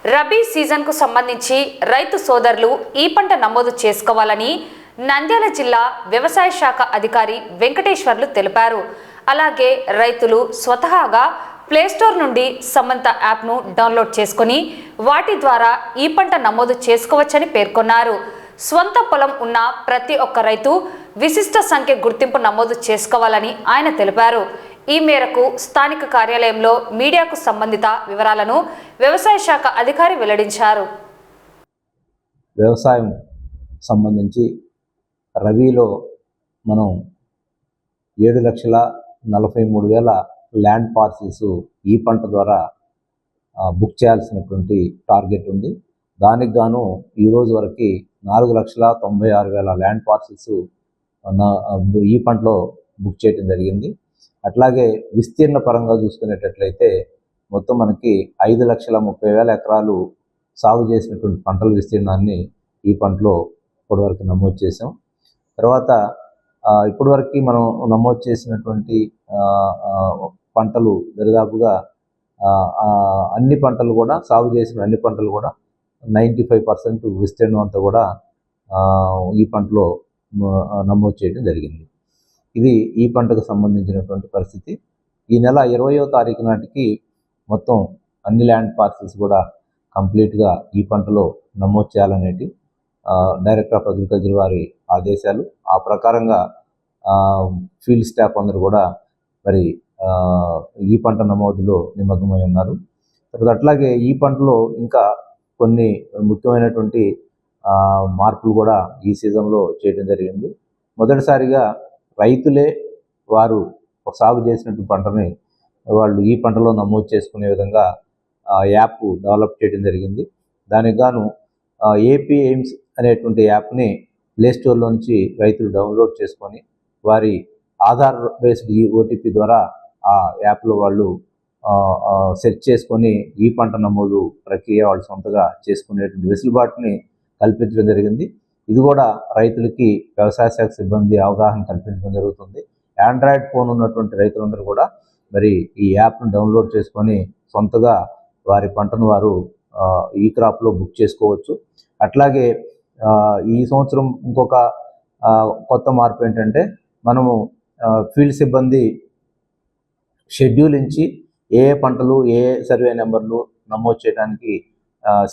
రబీ సీజన్కు సంబంధించి రైతు సోదరులు ఈ పంట నమోదు చేసుకోవాలని నంద్యాల జిల్లా వ్యవసాయ శాఖ అధికారి వెంకటేశ్వర్లు తెలిపారు. అలాగే రైతులు స్వతహాగా ప్లేస్టోర్ నుండి సమంత యాప్ను డౌన్లోడ్ చేసుకుని వాటి ద్వారా ఈ పంట నమోదు చేసుకోవచ్చని పేర్కొన్నారు. స్వంత పొలం ఉన్న ప్రతి ఒక్క రైతు విశిష్ట సంఖ్య గుర్తింపు నమోదు చేసుకోవాలని ఆయన తెలిపారు. ఈ మేరకు స్థానిక కార్యాలయంలో మీడియాకు సంబంధిత వివరాలను వ్యవసాయ శాఖ అధికారి వెల్లడించారు. వ్యవసాయం సంబంధించి రబీలో మనం 7,43,000 ల్యాండ్ పార్సిల్స్ ఈ పంట ద్వారా బుక్ చేయాల్సినటువంటి టార్గెట్ ఉంది. దానికి గాను ఈరోజు వరకు 4,96,000 ల్యాండ్ పార్సిల్స్ ఈ పంటలో బుక్ చేయడం జరిగింది. అట్లాగే విస్తీర్ణ పరంగా చూసుకునేటట్లయితే మొత్తం మనకి 5,30,000 ఎకరాలు సాగు చేసినటువంటి పంటల విస్తీర్ణాన్ని ఈ పంటలో ఇప్పటివరకు నమోదు చేసాం. తర్వాత ఇప్పటివరకు మనం నమోదు చేసినటువంటి పంటలు దరిదాపుగా అన్ని పంటలు కూడా సాగు చేసిన అన్ని పంటలు కూడా 95% విస్తీర్ణం అంతా కూడా ఈ పంటలో నమోదు చేయడం జరిగింది. ఇది ఈ పంటకు సంబంధించినటువంటి పరిస్థితి. ఈ నెల 20వ తారీఖు నాటికి మొత్తం అన్ని ల్యాండ్ పార్సిల్స్ కూడా కంప్లీట్గా ఈ పంటలో నమోదు చేయాలనేటి డైరెక్టర్ ఆఫ్ అగ్రికల్చర్ వారి ఆదేశాలు. ఆ ప్రకారంగా ఫీల్డ్ స్టాఫ్ అందరూ కూడా మరి ఈ పంట నమోదులో నిమగ్నమై ఉన్నారు. తర్వాత అట్లాగే ఈ పంటలో ఇంకా కొన్ని ముఖ్యమైనటువంటి మార్పులు కూడా ఈ సీజన్లో చేయడం జరిగింది. మొదటిసారిగా రైతులే వారు సాగు చేసినటువంటి పంటని వాళ్ళు ఈ పంటలో నమోదు చేసుకునే విధంగా యాప్ డెవలప్ చేయడం జరిగింది. దానికి గాను ఏపీ ఎయిమ్స్ అనేటువంటి యాప్ని ప్లేస్టోర్లో నుంచి రైతులు డౌన్లోడ్ చేసుకొని వారి ఆధార్ బేస్డ్ ఈ ఓటీపీ ద్వారా ఆ యాప్లో వాళ్ళు సెర్చ్ చేసుకొని ఈ పంట నమోదు ప్రక్రియ వాళ్ళు సొంతగా చేసుకునేటువంటి వెసులుబాటుని కల్పించడం జరిగింది. ఇది కూడా రైతులకి వ్యవసాయ శాఖ సిబ్బంది అవగాహన కల్పించడం జరుగుతుంది. ఆండ్రాయిడ్ ఫోన్ ఉన్నటువంటి రైతులందరూ కూడా మరి ఈ యాప్ను డౌన్లోడ్ చేసుకొని సొంతగా వారి పంటను వారు ఈ క్రాప్లో బుక్ చేసుకోవచ్చు. అట్లాగే ఈ సంవత్సరం ఇంకొక కొత్త మార్పు ఏంటంటే మనము ఫీల్డ్ సిబ్బంది షెడ్యూల్ ఇచ్చి ఏ పంటలు ఏ సర్వే నెంబర్లు నమోదు చేయడానికి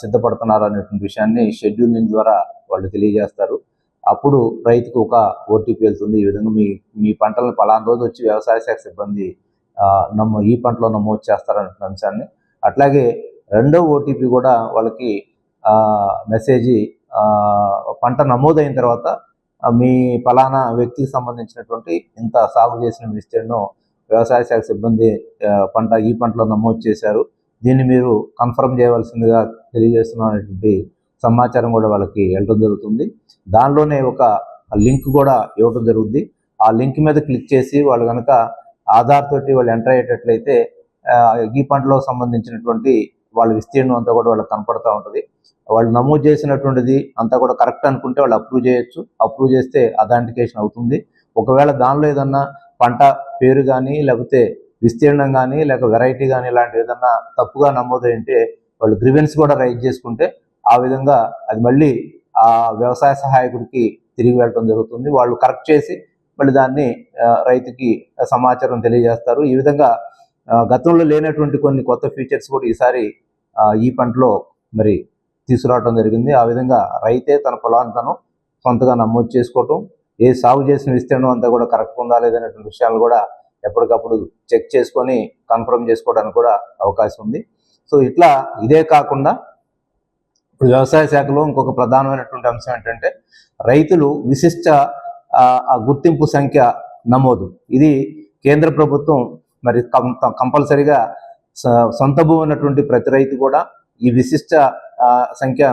సిద్ధపడుతున్నారు అనేటువంటి విషయాన్ని షెడ్యూల్ ద్వారా వాళ్ళు తెలియజేస్తారు. అప్పుడు రైతుకు ఒక ఓటీపీ వెళ్తుంది. ఈ విధంగా మీ పంటలను పలానా రోజు వచ్చి వ్యవసాయ శాఖ సిబ్బంది ఈ పంటలో నమోదు చేస్తారనే అంశాన్ని, అట్లాగే రెండో ఓటీపీ కూడా వాళ్ళకి మెసేజ్ పంట నమోదైన తర్వాత మీ పలానా వ్యక్తికి సంబంధించినటువంటి ఇంత సాగు చేసిన విస్తీర్ణం వ్యవసాయ శాఖ సిబ్బంది ఈ పంటలో నమోదు చేశారు, దీన్ని మీరు కన్ఫర్మ్ చేయవలసిందిగా తెలియజేస్తున్నటువంటి సమాచారం కూడా వాళ్ళకి వెళ్ళడం జరుగుతుంది. దానిలోనే ఒక లింక్ కూడా ఇవ్వడం జరుగుతుంది. ఆ లింక్ మీద క్లిక్ చేసి వాళ్ళు కనుక ఆధార్ తోటి వాళ్ళు ఎంటర్ అయ్యేటట్లయితే ఈ పంటలో సంబంధించినటువంటి వాళ్ళ విస్తీర్ణం అంతా కూడా వాళ్ళకి కనపడుతూ ఉంటుంది. వాళ్ళు నమోదు చేసినటువంటిది అంతా కూడా కరెక్ట్ అనుకుంటే వాళ్ళు అప్రూవ్ చేయొచ్చు. అప్రూవ్ చేస్తే అథెంటికేషన్ అవుతుంది. ఒకవేళ దానిలో ఏదన్నా పంట పేరు కానీ లేకపోతే విస్తీర్ణం కానీ లేక వెరైటీ కానీ ఇలాంటి ఏదన్నా తప్పుగా నమోదైంటే వాళ్ళు గ్రీవెన్స్ కూడా రైజ్ చేసుకుంటే ఆ విధంగా అది మళ్ళీ ఆ వ్యవసాయ సహాయకుడికి తిరిగి వెళ్ళడం జరుగుతుంది. వాళ్ళు కరెక్ట్ చేసి మళ్ళీ దాన్ని రైతుకి సమాచారం తెలియజేస్తారు. ఈ విధంగా గతంలో లేనటువంటి కొన్ని కొత్త ఫీచర్స్ కూడా ఈసారి ఈ పంటలో మరి తీసుకురావడం జరిగింది. ఆ విధంగా రైతే తన పొలాన్ని తను సొంతగా నమోదు చేసుకోవటం, ఏ సాగు చేసిన విస్తీర్ణం అంతా కూడా కరెక్ట్గా ఉందా లేదనేటువంటి విషయాలు కూడా ఎప్పటికప్పుడు చెక్ చేసుకొని కన్ఫర్మ్ చేసుకోవడానికి కూడా అవకాశం ఉంది. సో ఇట్లా ఇదే కాకుండా ఇప్పుడు వ్యవసాయ శాఖలో ఇంకొక ప్రధానమైనటువంటి అంశం ఏంటంటే రైతులు విశిష్ట గుర్తింపు సంఖ్య నమోదు. ఇది కేంద్ర ప్రభుత్వం మరి కంపల్సరిగా సొంత భూమి ఉన్నటువంటి ప్రతి రైతు కూడా ఈ విశిష్ట సంఖ్య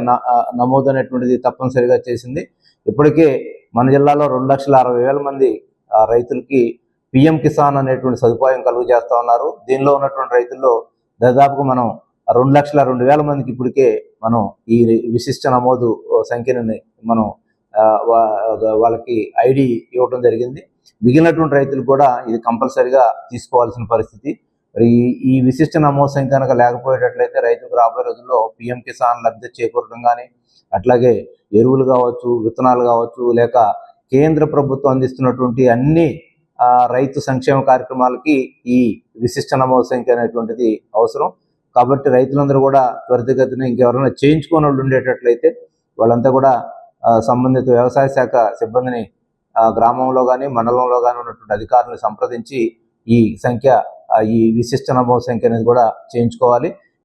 నమోదు అనేటువంటిది తప్పనిసరిగా చేసింది. ఇప్పటికే మన జిల్లాలో 2,60,000 మంది రైతులకి పిఎం కిసాన్ అనేటువంటి సదుపాయం కలుగు చేస్తూ ఉన్నారు. దీనిలో ఉన్నటువంటి రైతుల్లో దాదాపుగా మనం 2,02,000 మందికి ఇప్పటికే మనం ఈ విశిష్ట నమోదు సంఖ్యని మనం వాళ్ళకి ఐడి ఇవ్వడం జరిగింది. మిగిలినటువంటి రైతులు కూడా ఇది కంపల్సరిగా తీసుకోవాల్సిన పరిస్థితి. మరి ఈ విశిష్ట నమోదు సంఖ్య కనుక లేకపోయేటట్లయితే రైతులకు రాబోయే రోజుల్లో పిఎం కిసాన్ లబ్ధి చేకూరడం కానీ, అట్లాగే ఎరువులు కావచ్చు, విత్తనాలు కావచ్చు, లేక కేంద్ర ప్రభుత్వం అందిస్తున్నటువంటి అన్ని రైతు సంక్షేమ కార్యక్రమాలకి ఈ విశిష్ట నమోదు సంఖ్య అనేటువంటిది అవసరం. కాబట్టి రైతులందరూ కూడా త్వరితగతిన ఇంకెవరైనా చేయించుకొని వాళ్ళు ఉండేటట్లయితే వాళ్ళంతా కూడా సంబంధిత వ్యవసాయ శాఖ సిబ్బందిని గ్రామంలో కానీ మండలంలో కానీ ఉన్నటువంటి అధికారులను సంప్రదించి ఈ విశిష్ట నమోదు సంఖ్య అనేది కూడా చేయించుకోవాలి.